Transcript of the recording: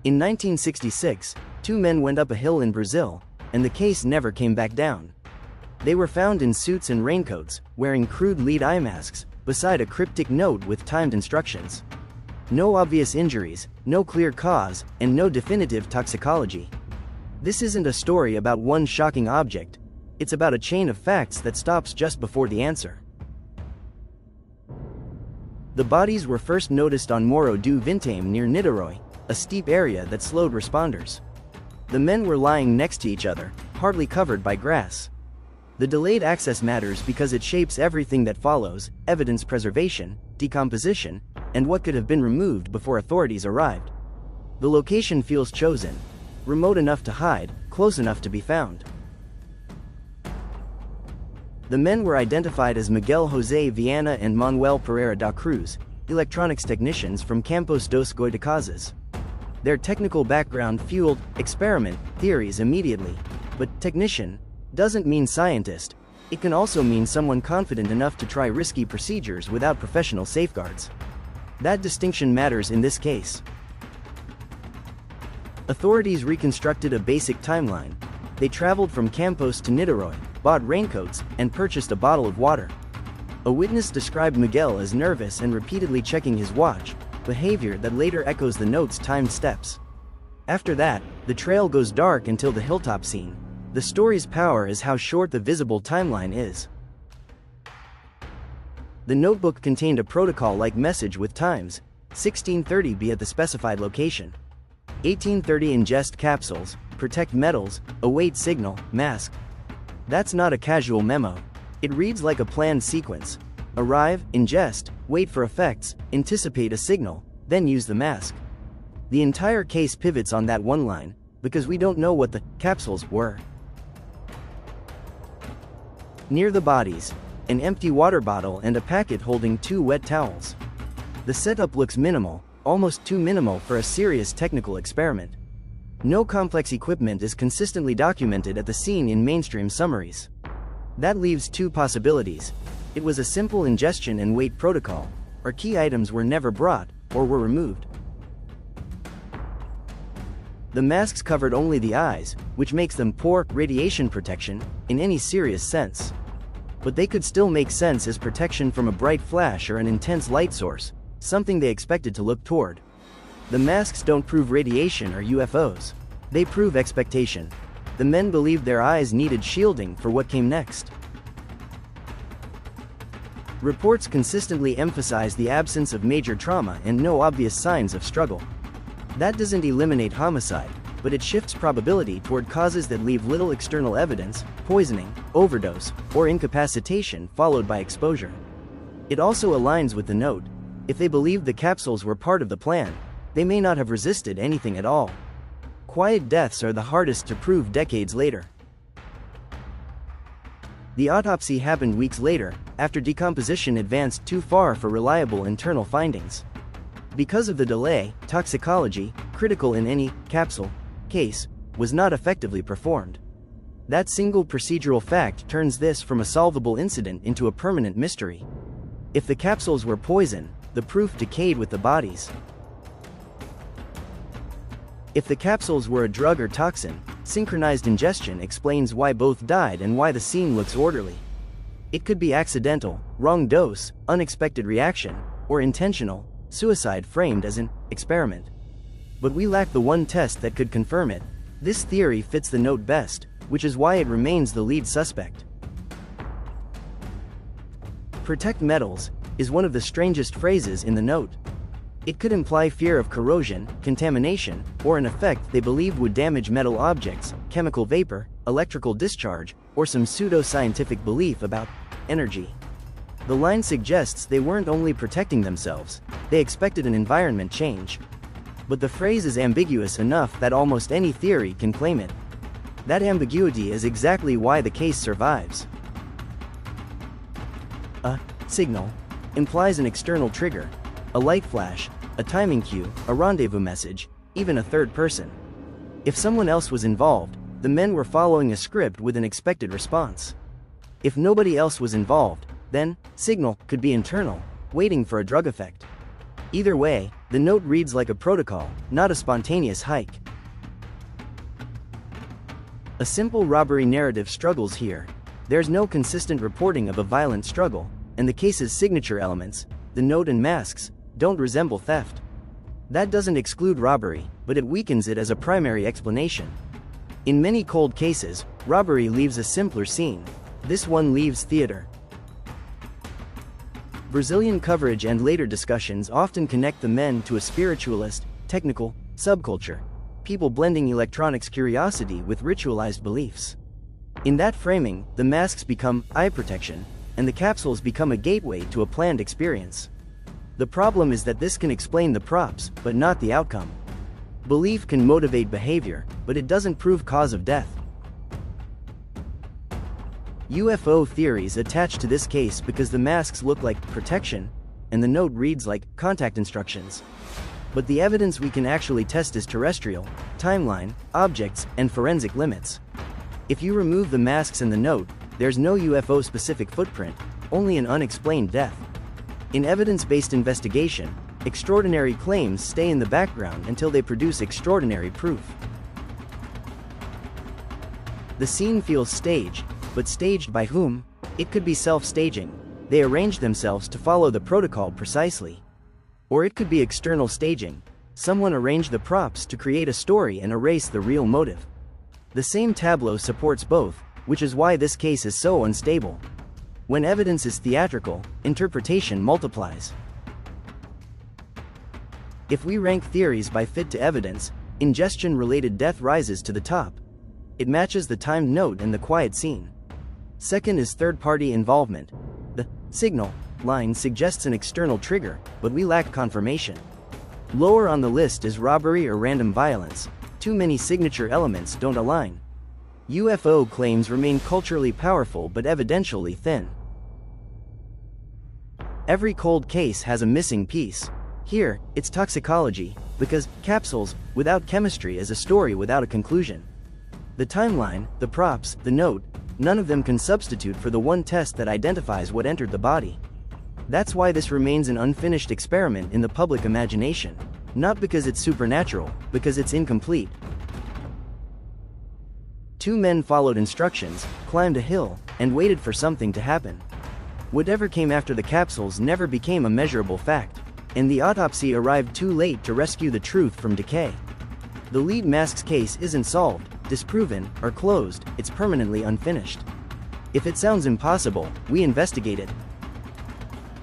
In 1966, two men went up a hill in Brazil, and the case never came back down. They were found in suits and raincoats, wearing crude lead eye masks, beside a cryptic note with timed instructions. No obvious injuries, no clear cause, and no definitive toxicology. This isn't a story about one shocking object, it's about a chain of facts that stops just before the answer. The bodies were first noticed on Morro do Vintém near Niteroi, a steep area that slowed responders. The men were lying next to each other, hardly covered by grass. The delayed access matters because it shapes everything that follows: evidence preservation, decomposition, and what could have been removed before authorities arrived. The location feels chosen: remote enough to hide, close enough to be found. The men were identified as Miguel, José, Viana and Manoel Pereira da Cruz, electronics technicians from Campos dos Goitacazes. Their technical background fueled experiment theories immediately, but technician doesn't mean scientist. It can also mean someone confident enough to try risky procedures without professional safeguards. That distinction matters in this case. Authorities reconstructed a basic timeline. They traveled from Campos to Niteroi, bought raincoats, and purchased a bottle of water. A witness described Miguel as nervous and repeatedly checking his watch, behavior that later echoes the note's timed steps. After that, the trail goes dark until the hilltop scene. The story's power is how short the visible timeline is. The notebook contained a protocol-like message with times: 16:30 be at the specified location, 18:30 ingest capsules, protect metals, await signal, mask. That's not a casual memo. It reads like a planned sequence: arrive, ingest, wait for effects, anticipate a signal, then use the mask. The entire case pivots on that one line, because we don't know what the capsules were. Near the bodies, an empty water bottle and a packet holding 2 wet towels. The setup looks minimal, almost too minimal for a serious technical experiment. No complex equipment is consistently documented at the scene in mainstream summaries. That leaves two possibilities. It was a simple ingestion and wait protocol, or key items were never brought, or were removed. The masks covered only the eyes, which makes them poor radiation protection in any serious sense. But they could still make sense as protection from a bright flash or an intense light source, something they expected to look toward. The masks don't prove radiation or UFOs. They prove expectation. The men believed their eyes needed shielding for what came next. Reports consistently emphasize the absence of major trauma and no obvious signs of struggle. That doesn't eliminate homicide, but it shifts probability toward causes that leave little external evidence: poisoning, overdose, or incapacitation followed by exposure. It also aligns with the note. If they believed the capsules were part of the plan, they may not have resisted anything at all. Quiet deaths are the hardest to prove decades later. The autopsy happened weeks later, after decomposition advanced too far for reliable internal findings. Because of the delay, toxicology, critical in any capsule case, was not effectively performed. That single procedural fact turns this from a solvable incident into a permanent mystery. If the capsules were poison, the proof decayed with the bodies. If the capsules were a drug or toxin, synchronized ingestion explains why both died and why the scene looks orderly. It could be accidental, wrong dose, unexpected reaction, or intentional, suicide framed as an experiment. But we lack the one test that could confirm it. This theory fits the note best, which is why it remains the lead suspect. Protect metals is one of the strangest phrases in the note. It could imply fear of corrosion, contamination, or an effect they believed would damage metal objects, chemical vapor, electrical discharge, or some pseudo-scientific belief about energy. The line suggests they weren't only protecting themselves, they expected an environment change. But the phrase is ambiguous enough that almost any theory can claim it. That ambiguity is exactly why the case survives. A signal implies an external trigger, a light flash, a timing cue, a rendezvous message, even a third person. If someone else was involved, the men were following a script with an expected response. If nobody else was involved, then signal could be internal, waiting for a drug effect. Either way, the note reads like a protocol, not a spontaneous hike. A simple robbery narrative struggles here. There's no consistent reporting of a violent struggle, and the case's signature elements, the note and masks, don't resemble theft. That doesn't exclude robbery, but it weakens it as a primary explanation. In many cold cases, robbery leaves a simpler scene. This one leaves theater. Brazilian coverage and later discussions often connect the men to a spiritualist, technical, subculture, people blending electronics curiosity with ritualized beliefs. In that framing, the masks become eye protection, and the capsules become a gateway to a planned experience. The problem is that this can explain the props, but not the outcome. Belief can motivate behavior, but it doesn't prove cause of death. UFO theories attach to this case because the masks look like protection, and the note reads like contact instructions. But the evidence we can actually test is terrestrial, timeline, objects, and forensic limits. If you remove the masks and the note, there's no UFO-specific footprint, only an unexplained death. In evidence-based investigation, extraordinary claims stay in the background until they produce extraordinary proof. The scene feels staged, but staged by whom? It could be self-staging. They arranged themselves to follow the protocol precisely. Or it could be external staging. Someone arranged the props to create a story and erase the real motive. The same tableau supports both, which is why this case is so unstable. When evidence is theatrical, interpretation multiplies. If we rank theories by fit to evidence, ingestion-related death rises to the top. It matches the timed note and the quiet scene. Second is third-party involvement. The signal line suggests an external trigger, but we lack confirmation. Lower on the list is robbery or random violence. Too many signature elements don't align. UFO claims remain culturally powerful but evidentially thin. Every cold case has a missing piece. Here, it's toxicology, because capsules without chemistry is a story without a conclusion. The timeline, the props, the note, none of them can substitute for the one test that identifies what entered the body. That's why this remains an unfinished experiment in the public imagination. Not because it's supernatural, because it's incomplete. Two men followed instructions, climbed a hill, and waited for something to happen. Whatever came after the capsules never became a measurable fact, and the autopsy arrived too late to rescue the truth from decay. The lead mask's case isn't solved, disproven, or closed, it's permanently unfinished. If it sounds impossible, we investigate it.